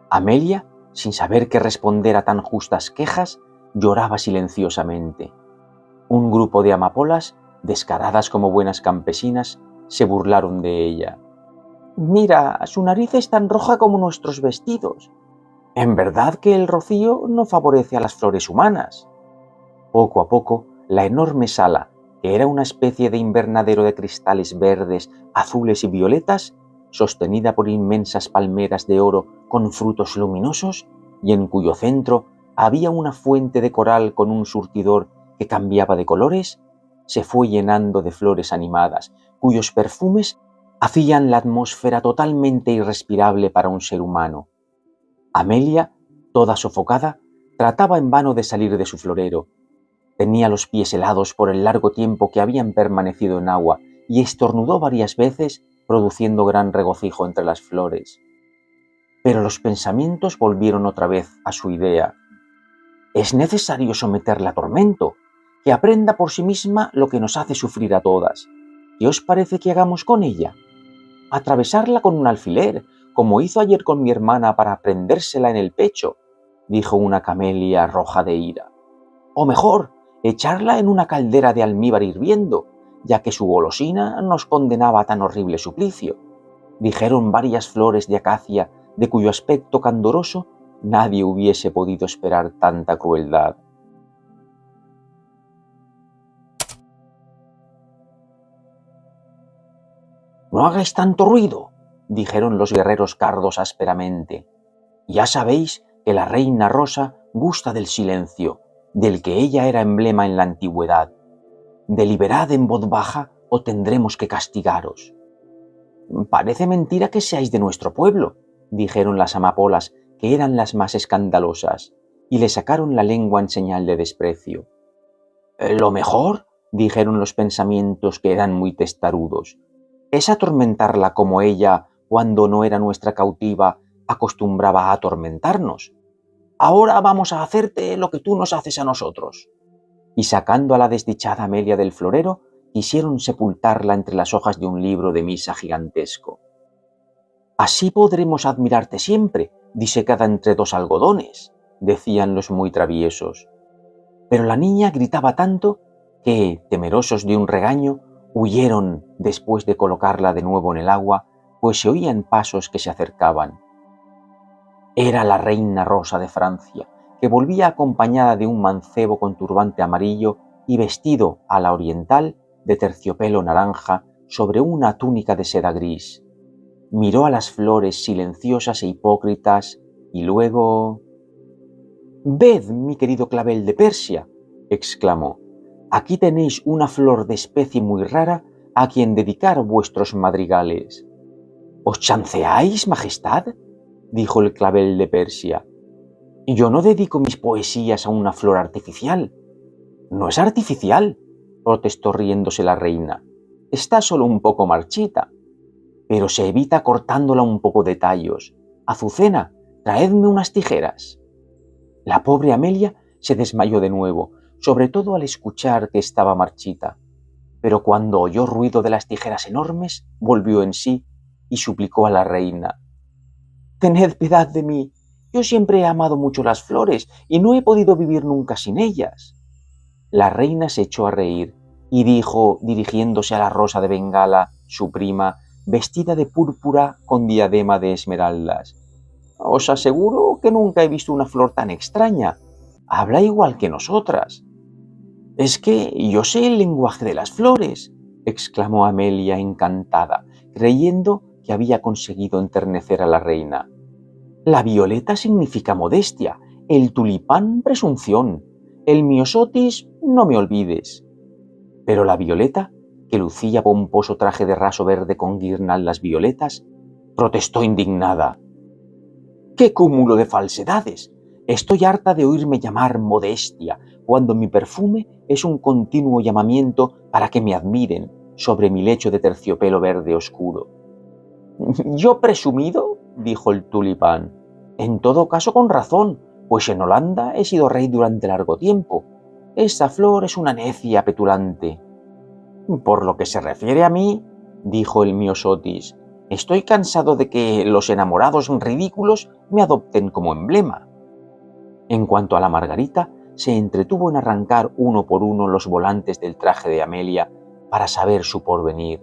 Amelia, sin saber qué responder a tan justas quejas, lloraba silenciosamente. Un grupo de amapolas, descaradas como buenas campesinas, se burlaron de ella. «Mira, su nariz es tan roja como nuestros vestidos. En verdad que el rocío no favorece a las flores humanas». Poco a poco, la enorme sala, que era una especie de invernadero de cristales verdes, azules y violetas, sostenida por inmensas palmeras de oro con frutos luminosos, y en cuyo centro había una fuente de coral con un surtidor que cambiaba de colores, se fue llenando de flores animadas, cuyos perfumes hacían la atmósfera totalmente irrespirable para un ser humano. Amelia, toda sofocada, trataba en vano de salir de su florero. Tenía los pies helados por el largo tiempo que habían permanecido en agua y estornudó varias veces, produciendo gran regocijo entre las flores. Pero los pensamientos volvieron otra vez a su idea. «Es necesario someterla a tormento, que aprenda por sí misma lo que nos hace sufrir a todas. ¿Qué os parece que hagamos con ella? Atravesarla con un alfiler, como hizo ayer con mi hermana para prendérsela en el pecho», dijo una camelia roja de ira. «O mejor, echarla en una caldera de almíbar hirviendo, ya que su golosina nos condenaba a tan horrible suplicio», dijeron varias flores de acacia, de cuyo aspecto candoroso nadie hubiese podido esperar tanta crueldad. «No hagáis tanto ruido», dijeron los guerreros cardos ásperamente. «Ya sabéis que la reina rosa gusta del silencio, del que ella era emblema en la antigüedad. Deliberad en voz baja o tendremos que castigaros». «Parece mentira que seáis de nuestro pueblo», dijeron las amapolas, que eran las más escandalosas, y le sacaron la lengua en señal de desprecio. «Lo mejor», dijeron los pensamientos, que eran muy testarudos, «es atormentarla como ella, cuando no era nuestra cautiva, acostumbraba a atormentarnos. Ahora vamos a hacerte lo que tú nos haces a nosotros». Y sacando a la desdichada Amelia del florero, quisieron sepultarla entre las hojas de un libro de misa gigantesco. «Así podremos admirarte siempre, disecada entre dos algodones», decían los muy traviesos. Pero la niña gritaba tanto que, temerosos de un regaño, huyeron después de colocarla de nuevo en el agua, pues se oían pasos que se acercaban. Era la reina rosa de Francia, que volvía acompañada de un mancebo con turbante amarillo y vestido a la oriental de terciopelo naranja sobre una túnica de seda gris. Miró a las flores silenciosas e hipócritas y luego... «Ved, mi querido clavel de Persia», exclamó, «aquí tenéis una flor de especie muy rara a quien dedicar vuestros madrigales». «¿Os chanceáis, majestad?», dijo el clavel de Persia. Y yo no dedico mis poesías a una flor artificial. No es artificial, protestó riéndose la reina. Está solo un poco marchita, pero se evita cortándola un poco de tallos. Azucena, traedme unas tijeras. La pobre Amelia se desmayó de nuevo, sobre todo al escuchar que estaba marchita. Pero cuando oyó ruido de las tijeras enormes, volvió en sí y suplicó a la reina: «Tened piedad de mí. Yo siempre he amado mucho las flores y no he podido vivir nunca sin ellas». La reina se echó a reír y dijo, dirigiéndose a la Rosa de Bengala, su prima, vestida de púrpura con diadema de esmeraldas: «Os aseguro que nunca he visto una flor tan extraña. Habla igual que nosotras». «Es que yo sé el lenguaje de las flores», exclamó Amelia encantada, creyendo que había conseguido enternecer a la reina. «La violeta significa modestia, el tulipán presunción, el miosotis no me olvides». Pero la violeta, que lucía pomposo traje de raso verde con guirnaldas violetas, protestó indignada: «¡Qué cúmulo de falsedades! Estoy harta de oírme llamar modestia, cuando mi perfume es un continuo llamamiento para que me admiren sobre mi lecho de terciopelo verde oscuro». «¿Yo presumido?», dijo el tulipán. «En todo caso con razón, pues en Holanda he sido rey durante largo tiempo. Esa flor es una necia petulante». «Por lo que se refiere a mí», dijo el miosotis, «estoy cansado de que los enamorados ridículos me adopten como emblema». En cuanto a la margarita, se entretuvo en arrancar uno por uno los volantes del traje de Amelia para saber su porvenir.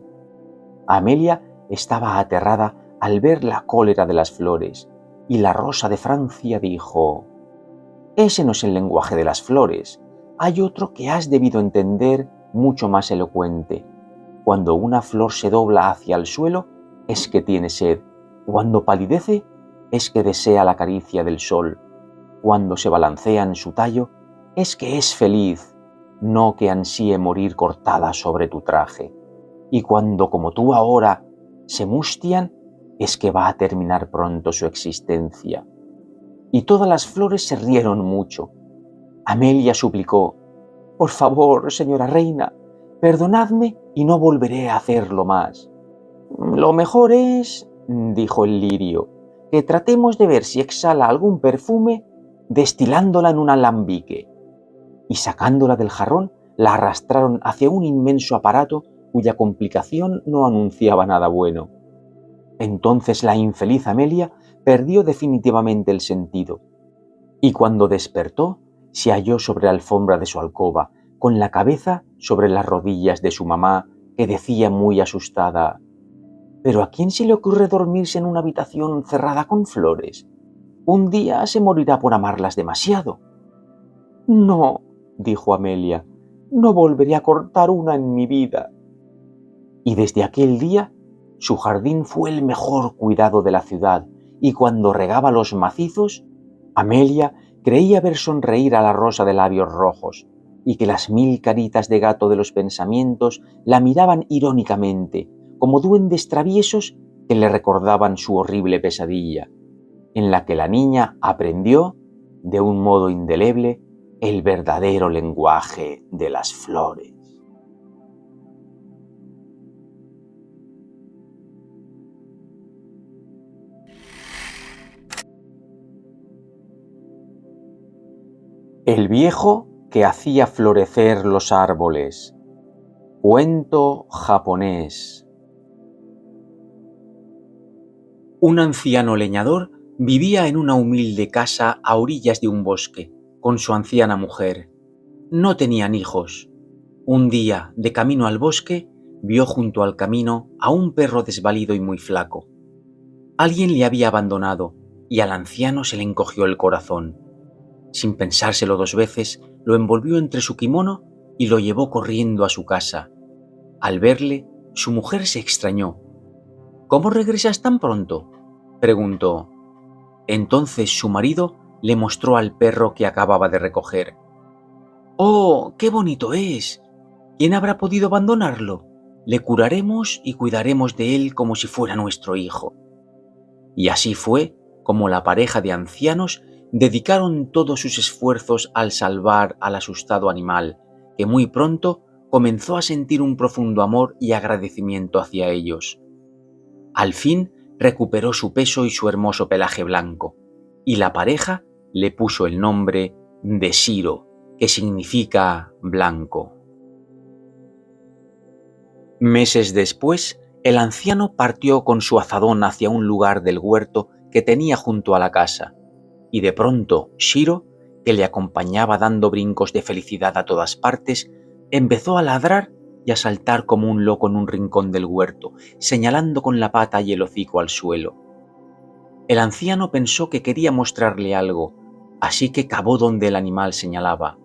Amelia estaba aterrada al ver la cólera de las flores, y la Rosa de Francia dijo: «Ese no es el lenguaje de las flores. Hay otro que has debido entender, mucho más elocuente. Cuando una flor se dobla hacia el suelo, es que tiene sed. Cuando palidece, es que desea la caricia del sol. Cuando se balancea en su tallo, es que es feliz, no que ansíe morir cortada sobre tu traje. Y cuando, como tú ahora, se mustian, es que va a terminar pronto su existencia». Y todas las flores se rieron mucho. Amelia suplicó: «Por favor, señora reina, perdonadme y no volveré a hacerlo más». «Lo mejor es», dijo el lirio, «que tratemos de ver si exhala algún perfume destilándola en un alambique». Y sacándola del jarrón, la arrastraron hacia un inmenso aparato cuya complicación no anunciaba nada bueno. Entonces la infeliz Amelia perdió definitivamente el sentido, y cuando despertó, se halló sobre la alfombra de su alcoba, con la cabeza sobre las rodillas de su mamá, que decía muy asustada: «¿Pero a quién se le ocurre dormirse en una habitación cerrada con flores? Un día se morirá por amarlas demasiado». «No», dijo Amelia, «no volveré a cortar una en mi vida». Y desde aquel día, su jardín fue el mejor cuidado de la ciudad, y cuando regaba los macizos, Amelia creía ver sonreír a la Rosa de labios rojos, y que las 1000 caritas de gato de los pensamientos la miraban irónicamente, como duendes traviesos que le recordaban su horrible pesadilla, en la que la niña aprendió, de un modo indeleble, el verdadero lenguaje de las flores. El viejo que hacía florecer los árboles. Cuento japonés. Un anciano leñador vivía en una humilde casa a orillas de un bosque, con su anciana mujer. No tenían hijos. Un día, de camino al bosque, vio junto al camino a un perro desvalido y muy flaco. Alguien le había abandonado, y al anciano se le encogió el corazón. Sin pensárselo 2 veces, lo envolvió entre su kimono y lo llevó corriendo a su casa. Al verle, su mujer se extrañó. «¿Cómo regresas tan pronto?», preguntó. Entonces su marido le mostró al perro que acababa de recoger. «¡Oh, qué bonito es! ¿Quién habrá podido abandonarlo? Le curaremos y cuidaremos de él como si fuera nuestro hijo». Y así fue como la pareja de ancianos Dedicaron todos sus esfuerzos al salvar al asustado animal, que muy pronto comenzó a sentir un profundo amor y agradecimiento hacia ellos. Al fin recuperó su peso y su hermoso pelaje blanco, y la pareja le puso el nombre de Shiro, que significa blanco. Meses después, el anciano partió con su azadón hacia un lugar del huerto que tenía junto a la casa, y de pronto Shiro, que le acompañaba dando brincos de felicidad a todas partes, empezó a ladrar y a saltar como un loco en un rincón del huerto, señalando con la pata y el hocico al suelo. El anciano pensó que quería mostrarle algo, así que cavó donde el animal señalaba,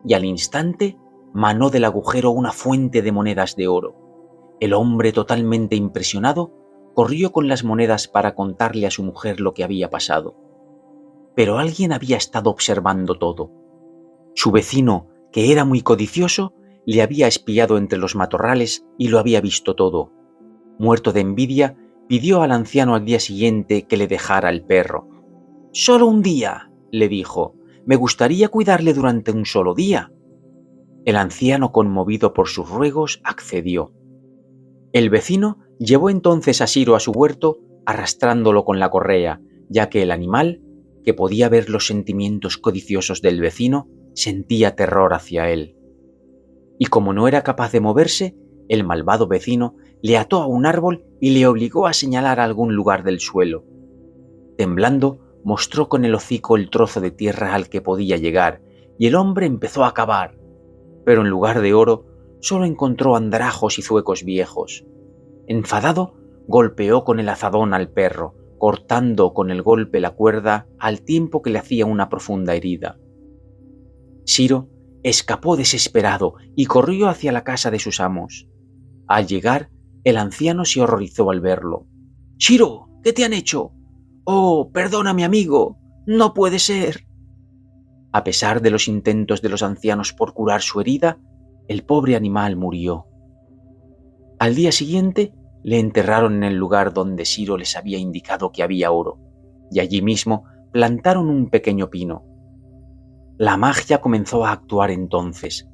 y al instante manó del agujero una fuente de monedas de oro. El hombre, totalmente impresionado, corrió con las monedas para contarle a su mujer lo que había pasado. Pero alguien había estado observando todo. Su vecino, que era muy codicioso, le había espiado entre los matorrales y lo había visto todo. Muerto de envidia, pidió al anciano al día siguiente que le dejara el perro. «Solo un día», le dijo, «me gustaría cuidarle durante un solo día». El anciano, conmovido por sus ruegos, accedió. El vecino llevó entonces a Shiro a su huerto, arrastrándolo con la correa, ya que el animal, que podía ver los sentimientos codiciosos del vecino, sentía terror hacia él. Y como no era capaz de moverse, el malvado vecino le ató a un árbol y le obligó a señalar algún lugar del suelo. Temblando, mostró con el hocico el trozo de tierra al que podía llegar, y el hombre empezó a cavar, pero en lugar de oro, solo encontró andrajos y zuecos viejos. Enfadado, golpeó con el azadón al perro, cortando con el golpe la cuerda al tiempo que le hacía una profunda herida. Shiro escapó desesperado y corrió hacia la casa de sus amos. Al llegar, el anciano se horrorizó al verlo. «¡Shiro! ¿Qué te han hecho? Oh, perdona, mi amigo. No puede ser». A pesar de los intentos de los ancianos por curar su herida, el pobre animal murió. Al día siguiente, le enterraron en el lugar donde Shiro les había indicado que había oro, y allí mismo plantaron un pequeño pino. La magia comenzó a actuar entonces.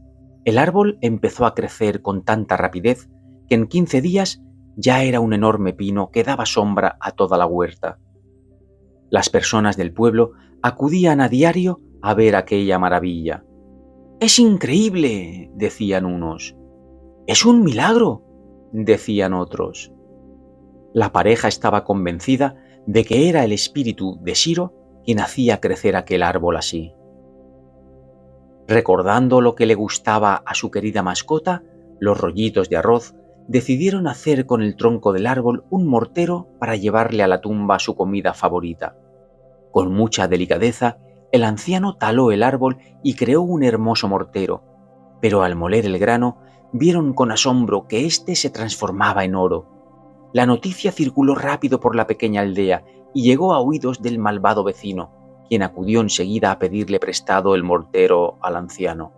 El árbol empezó a crecer con tanta rapidez que en 15 días ya era un enorme pino que daba sombra a toda la huerta. Las personas del pueblo acudían a diario a ver aquella maravilla. «¡Es increíble!», decían unos. «¡Es un milagro!», decían otros. La pareja estaba convencida de que era el espíritu de Shiro quien hacía crecer aquel árbol así. Recordando lo que le gustaba a su querida mascota, los rollitos de arroz, decidieron hacer con el tronco del árbol un mortero para llevarle a la tumba su comida favorita. Con mucha delicadeza, el anciano taló el árbol y creó un hermoso mortero, pero al moler el grano, vieron con asombro que éste se transformaba en oro. La noticia circuló rápido por la pequeña aldea y llegó a oídos del malvado vecino, quien acudió enseguida a pedirle prestado el mortero al anciano.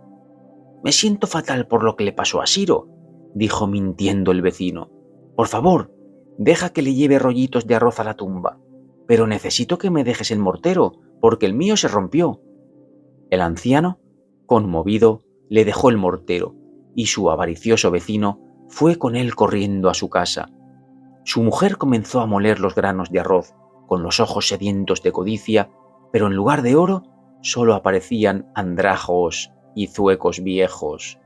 «Me siento fatal por lo que le pasó a Shiro», dijo mintiendo el vecino. «Por favor, deja que le lleve rollitos de arroz a la tumba, pero necesito que me dejes el mortero, porque el mío se rompió». El anciano, conmovido, le dejó el mortero, y su avaricioso vecino fue con él corriendo a su casa. Su mujer comenzó a moler los granos de arroz, con los ojos sedientos de codicia, pero en lugar de oro solo aparecían andrajos y zuecos viejos.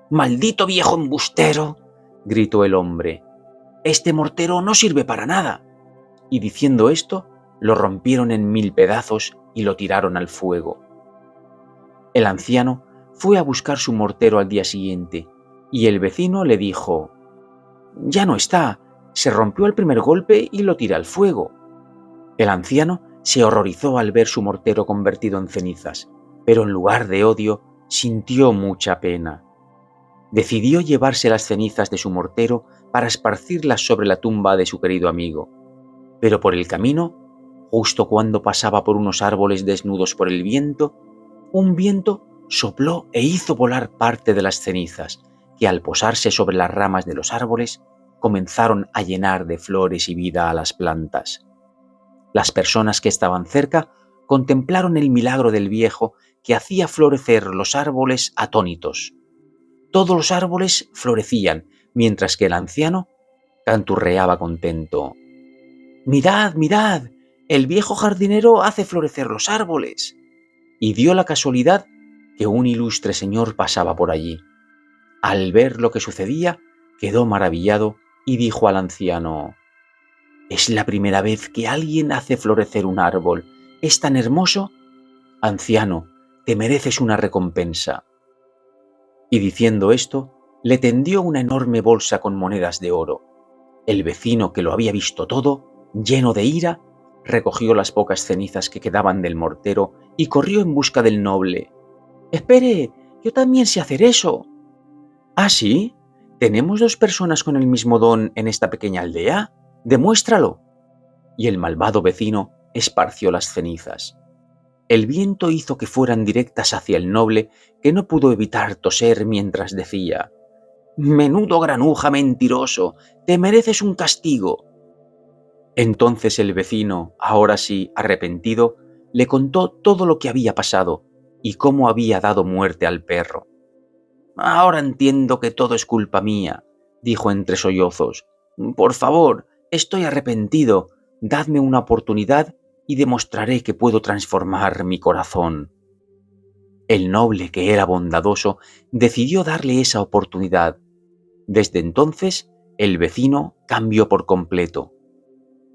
«¡Maldito viejo embustero!», gritó el hombre. «Este mortero no sirve para nada». Y diciendo esto, lo rompieron en 1000 pedazos y lo tiraron al fuego. El anciano fue a buscar su mortero al día siguiente, y el vecino le dijo: «Ya no está, se rompió al primer golpe y lo tiré al fuego». El anciano se horrorizó al ver su mortero convertido en cenizas, pero en lugar de odio, sintió mucha pena. Decidió llevarse las cenizas de su mortero para esparcirlas sobre la tumba de su querido amigo. Pero por el camino, justo cuando pasaba por unos árboles desnudos por el viento, un viento sopló e hizo volar parte de las cenizas, que al posarse sobre las ramas de los árboles, comenzaron a llenar de flores y vida a las plantas. Las personas que estaban cerca contemplaron el milagro del viejo que hacía florecer los árboles atónitos. Todos los árboles florecían, mientras que el anciano canturreaba contento. «¡Mirad, mirad! El viejo jardinero hace florecer los árboles». Y dio la casualidad que un ilustre señor pasaba por allí. Al ver lo que sucedía, quedó maravillado y dijo al anciano: «¿Es la primera vez que alguien hace florecer un árbol? ¿Es tan hermoso? Anciano, te mereces una recompensa». Y diciendo esto, le tendió una enorme bolsa con monedas de oro. El vecino, que lo había visto todo, lleno de ira, recogió las pocas cenizas que quedaban del mortero y corrió en busca del noble. «¡Espere! Yo también sé hacer eso». «¿Ah, sí? ¿Tenemos 2 personas con el mismo don en esta pequeña aldea? ¡Demuéstralo!». Y el malvado vecino esparció las cenizas. El viento hizo que fueran directas hacia el noble, que no pudo evitar toser mientras decía: «¡Menudo granuja mentiroso! ¡Te mereces un castigo!». Entonces el vecino, ahora sí arrepentido, le contó todo lo que había pasado y cómo había dado muerte al perro. «Ahora entiendo que todo es culpa mía», dijo entre sollozos. «Por favor, estoy arrepentido, dadme una oportunidad y demostraré que puedo transformar mi corazón». El noble, que era bondadoso, decidió darle esa oportunidad. Desde entonces, el vecino cambió por completo.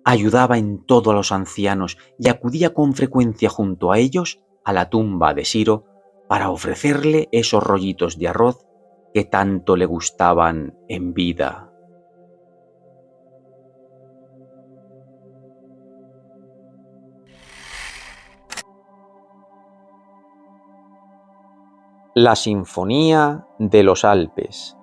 Ayudaba en todo a los ancianos y acudía con frecuencia junto a ellos a la tumba de Siro para ofrecerle esos rollitos de arroz que tanto le gustaban en vida. La Sinfonía de los Alpes.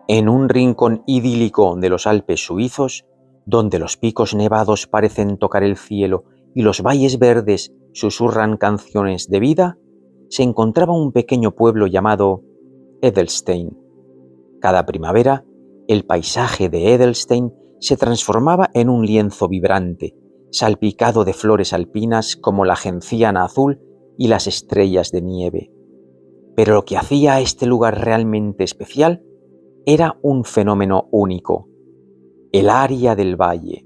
En un rincón idílico de los Alpes suizos, donde los picos nevados parecen tocar el cielo y los valles verdes susurran canciones de vida, se encontraba un pequeño pueblo llamado Edelstein. Cada primavera, el paisaje de Edelstein se transformaba en un lienzo vibrante, salpicado de flores alpinas como la genciana azul y las estrellas de nieve. Pero lo que hacía a este lugar realmente especial era un fenómeno único: el aria del valle.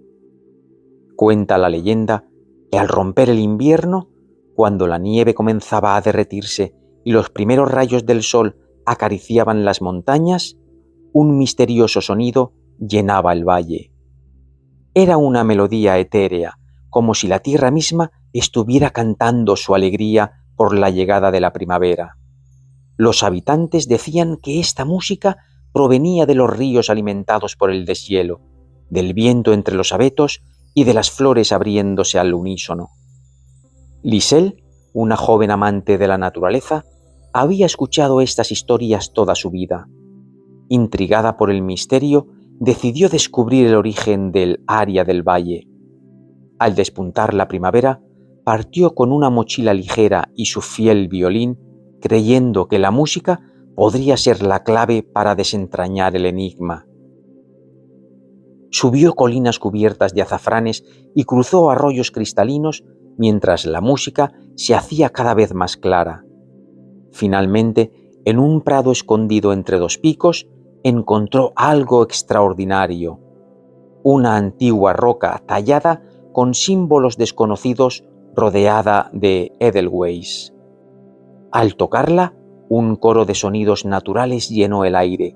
Cuenta la leyenda que al romper el invierno, cuando la nieve comenzaba a derretirse y los primeros rayos del sol acariciaban las montañas, un misterioso sonido llenaba el valle. Era una melodía etérea, como si la tierra misma estuviera cantando su alegría por la llegada de la primavera. Los habitantes decían que esta música provenía de los ríos alimentados por el deshielo, del viento entre los abetos y de las flores abriéndose al unísono. Lisel, una joven amante de la naturaleza, había escuchado estas historias toda su vida. Intrigada por el misterio, decidió descubrir el origen del aria del valle. Al despuntar la primavera, partió con una mochila ligera y su fiel violín, creyendo que la música podría ser la clave para desentrañar el enigma. Subió colinas cubiertas de azafranes y cruzó arroyos cristalinos mientras la música se hacía cada vez más clara. Finalmente, en un prado escondido entre 2 picos, encontró algo extraordinario: una antigua roca tallada con símbolos desconocidos rodeada de edelweiss. Al tocarla, un coro de sonidos naturales llenó el aire.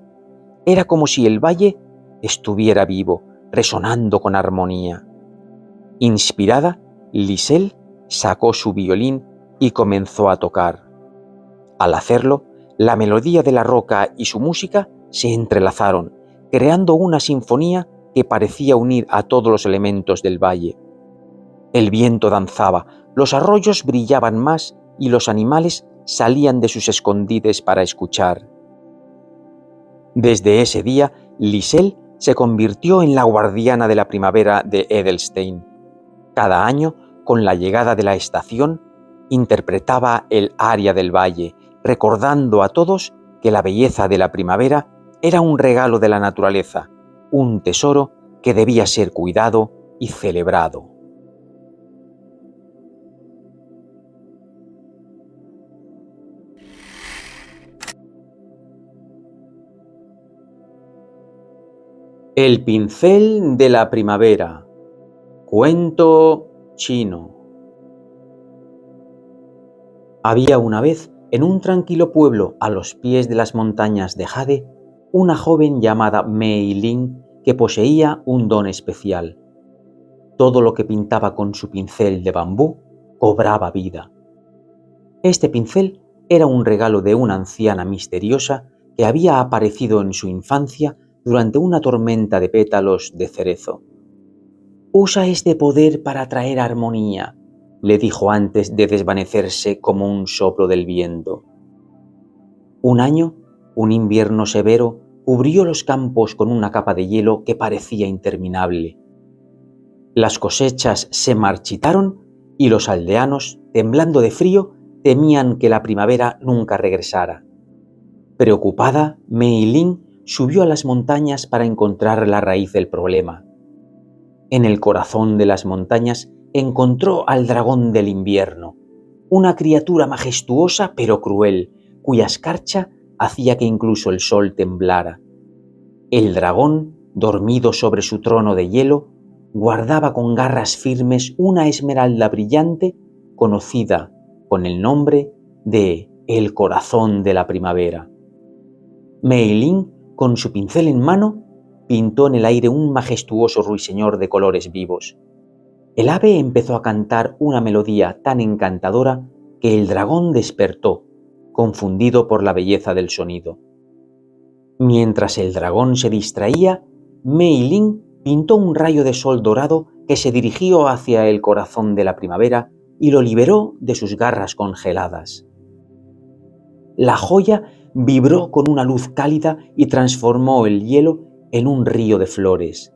Era como si el valle estuviera vivo, resonando con armonía. Inspirada, Lisel sacó su violín y comenzó a tocar. Al hacerlo, la melodía de la roca y su música se entrelazaron, creando una sinfonía que parecía unir a todos los elementos del valle. El viento danzaba, los arroyos brillaban más y los animales salían de sus escondites para escuchar. Desde ese día, Lisel se convirtió en la guardiana de la primavera de Edelstein. Cada año, con la llegada de la estación, interpretaba el aria del valle, recordando a todos que la belleza de la primavera era un regalo de la naturaleza, un tesoro que debía ser cuidado y celebrado. El pincel de la primavera. Cuento chino. Había una vez, en un tranquilo pueblo a los pies de las montañas de Jade, una joven llamada Mei Ling que poseía un don especial. Todo lo que pintaba con su pincel de bambú cobraba vida. Este pincel era un regalo de una anciana misteriosa que había aparecido en su infancia durante una tormenta de pétalos de cerezo. «Usa este poder para traer armonía», le dijo antes de desvanecerse como un soplo del viento. Un año, un invierno severo, cubrió los campos con una capa de hielo que parecía interminable. Las cosechas se marchitaron y los aldeanos, temblando de frío, temían que la primavera nunca regresara. Preocupada, Mei Ling subió a las montañas para encontrar la raíz del problema. En el corazón de las montañas encontró al dragón del invierno, una criatura majestuosa pero cruel, cuya escarcha hacía que incluso el sol temblara. El dragón, dormido sobre su trono de hielo, guardaba con garras firmes una esmeralda brillante conocida con el nombre de el corazón de la primavera. Mei Ling, con su pincel en mano, pintó en el aire un majestuoso ruiseñor de colores vivos. El ave empezó a cantar una melodía tan encantadora que el dragón despertó, confundido por la belleza del sonido. Mientras el dragón se distraía, Mei Ling pintó un rayo de sol dorado que se dirigió hacia el corazón de la primavera y lo liberó de sus garras congeladas. La joya vibró con una luz cálida y transformó el hielo en un río de flores.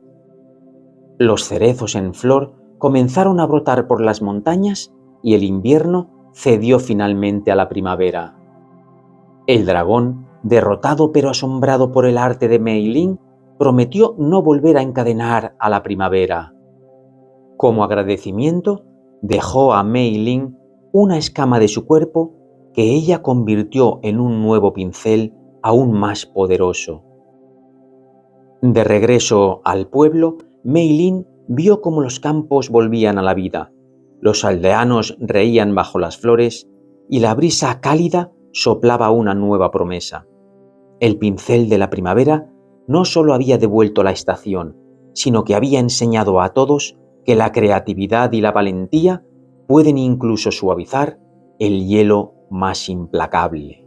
Los cerezos en flor comenzaron a brotar por las montañas y el invierno cedió finalmente a la primavera. El dragón, derrotado pero asombrado por el arte de Mei Ling, prometió no volver a encadenar a la primavera. Como agradecimiento, dejó a Mei Ling una escama de su cuerpo que ella convirtió en un nuevo pincel aún más poderoso. De regreso al pueblo, Mei Ling vio cómo los campos volvían a la vida, los aldeanos reían bajo las flores y la brisa cálida soplaba una nueva promesa. El pincel de la primavera no solo había devuelto la estación, sino que había enseñado a todos que la creatividad y la valentía pueden incluso suavizar el hielo más implacable.